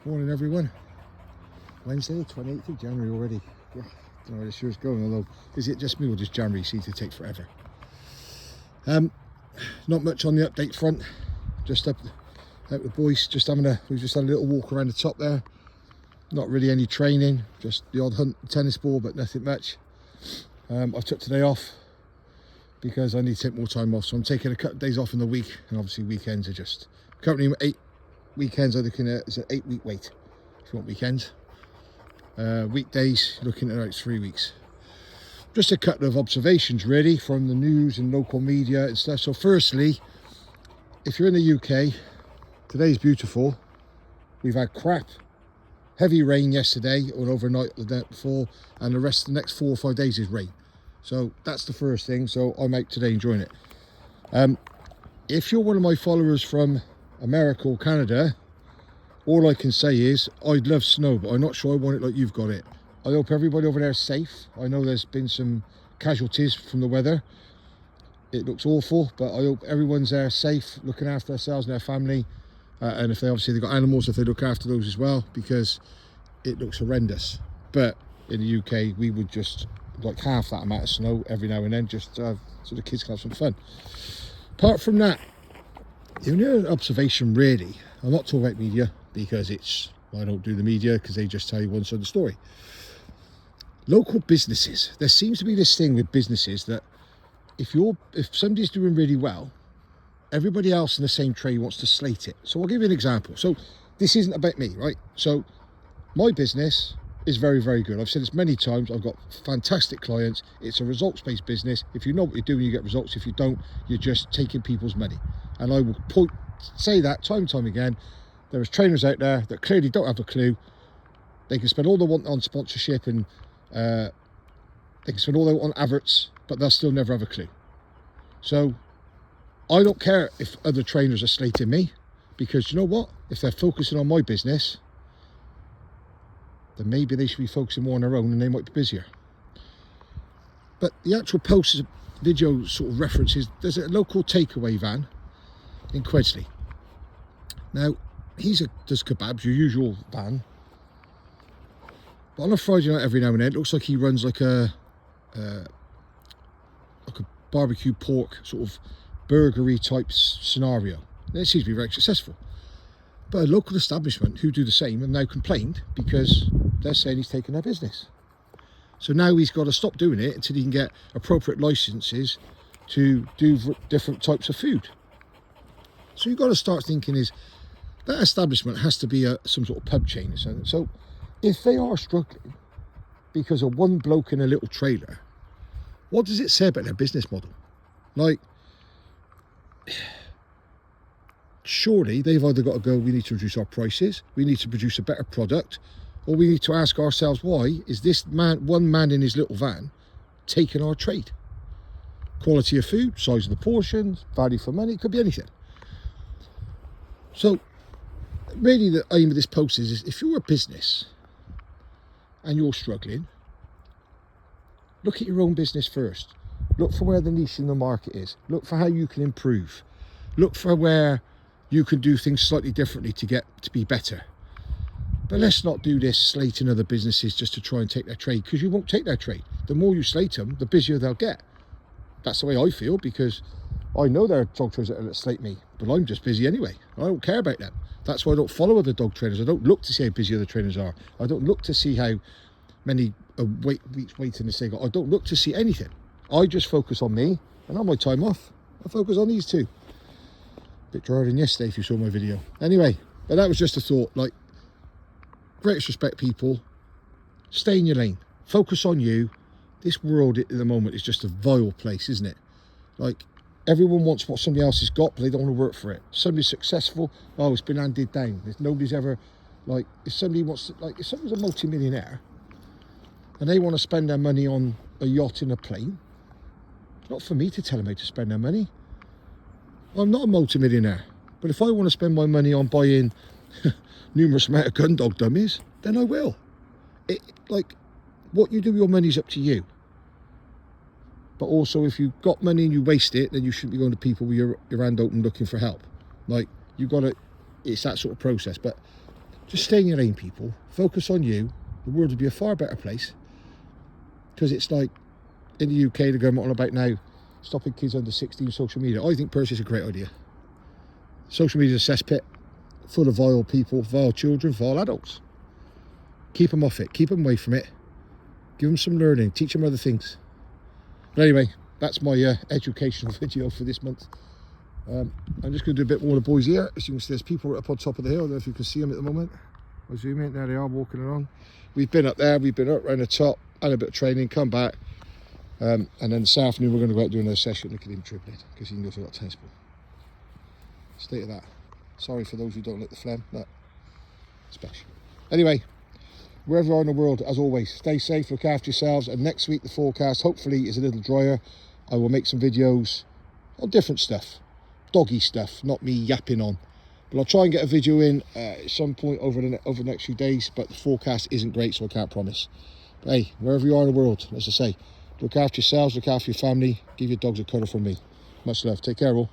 Morning everyone. Wednesday, 28th of January already. Yeah, don't know where this year's going, although is it just me or does January seem to take forever? Not much on the update front. Just up with the boys, we've just had a little walk around the top there. Not really any training, just the odd hunt tennis ball, but nothing much. I took today off because I need to take more time off, so I'm taking a couple of days off in the week, and obviously weekends are just currently 8 weekends. I'm looking at, it's an 8-week wait if you want weekends. Weekdays looking at about 3 weeks. Just a couple of observations really from the news and local media and stuff. So firstly, if you're in the UK, today's beautiful. We've had crap heavy rain yesterday or overnight the night before, and the rest of the next 4 or 5 days is rain. So that's the first thing. So I'm out today enjoying it. If you're one of my followers from America or Canada, all I can say is I'd love snow, but I'm not sure I want it like you've got it. I hope everybody over there is safe. I know there's been some casualties from the weather. It looks awful, but I hope everyone's there safe, looking after themselves and their family. And if they obviously they've got animals, if they look after those as well, because it looks horrendous. But in the UK, we would just like half that amount of snow every now and then, just so the kids can have some fun. Apart from that, the only observation really, I'm not talking about media because I don't do the media because they just tell you one side of the story. Local businesses, there seems to be this thing with businesses that if somebody's doing really well, everybody else in the same trade wants to slate it. So I'll give you an example. So this isn't about me, right? So my business is very, very good. I've said this many times. I've got fantastic clients. It's a results-based business. If you know what you're doing, you get results. If you don't, you're just taking people's money. And I will say that time and time again. There is trainers out there that clearly don't have a clue. They can spend all they want on sponsorship and they can spend all they want on adverts, but they'll still never have a clue. So I don't care if other trainers are slating me, because you know what? If they're focusing on my business, then maybe they should be focusing more on their own and they might be busier. But the actual post video sort of references, there's a local takeaway van in Quedsley. Now, does kebabs, your usual van. But on a Friday night every now and then, it looks like he runs like a barbecue pork sort of burgery type scenario. And it seems to be very successful. But a local establishment who do the same have now complained because they're saying he's taking their business. So now he's got to stop doing it until he can get appropriate licenses to do different types of food. So you've got to start thinking is that establishment has to be some sort of pub chain or something. So if they are struggling because of one bloke in a little trailer, what does it say about their business model? Like, surely they've either got to go, we need to reduce our prices, we need to produce a better product, or we need to ask ourselves, why is this one man in his little van taking our trade? Quality of food, size of the portions, value for money, it could be anything. So really the aim of this post is if you're a business and you're struggling, look at your own business first. Look for where the niche in the market is. Look for how you can improve. Look for where you can do things slightly differently to get to be better. But let's not do this slating other businesses just to try and take their trade, because you won't take their trade. The more you slate them, the busier they'll get. That's the way I feel, because I know there are dog trainers that slate me, but I'm just busy anyway. I don't care about them. That's why I don't follow other dog trainers. I don't look to see how busy other trainers are. I don't look to see how many weeks waiting this thing. I don't look to see anything. I just focus on me, and on my time off, I focus on these two. Bit drier than yesterday if you saw my video. Anyway, but that was just a thought. Like, greatest respect, people. Stay in your lane. Focus on you. This world at the moment is just a vile place, isn't it? Like, everyone wants what somebody else has got, but they don't want to work for it. Somebody's successful, oh, it's been handed down. Nobody's ever, like, if someone's a multi-millionaire and they want to spend their money on a yacht and a plane, it's not for me to tell them how to spend their money. I'm not a multi-millionaire, but if I want to spend my money on buying numerous amount of gun dog dummies, then I will. Like, what you do with your money's up to you. But also, if you've got money and you waste it, then you shouldn't be going to people with your hand open looking for help. Like, you've got to, it's that sort of process. But Just stay in your lane, people. Focus on you. The world would be a far better place. Because it's like, in the UK, they're going on about now, stopping kids under 16 social media. I think personally it's a great idea. Social media is a cesspit full of vile people, vile children, vile adults. Keep them off it. Keep them away from it. Give them some learning. Teach them other things. But anyway, that's my educational video for this month. I'm just going to do a bit more of the boys here. As you can see, there's people up on top of the hill. I don't know if you can see them at the moment. I'll zoom in. There they are, walking along. We've been up there. We've been up around the top. Had a bit of training. Come back. And then this afternoon, we're going to go out and do another session. Look at him dribbling, because he knows I've got a tennis ball. State of that. Sorry for those who don't like the phlegm. But special. Anyway, wherever you are in the world, as always, stay safe, look after yourselves. And next week, the forecast, hopefully, is a little drier. I will make some videos on different stuff. Doggy stuff, not me yapping on. But I'll try and get a video in at some point over the next few days. But the forecast isn't great, so I can't promise. But hey, wherever you are in the world, as I say, look after yourselves, look after your family. Give your dogs a cuddle from me. Much love. Take care, all.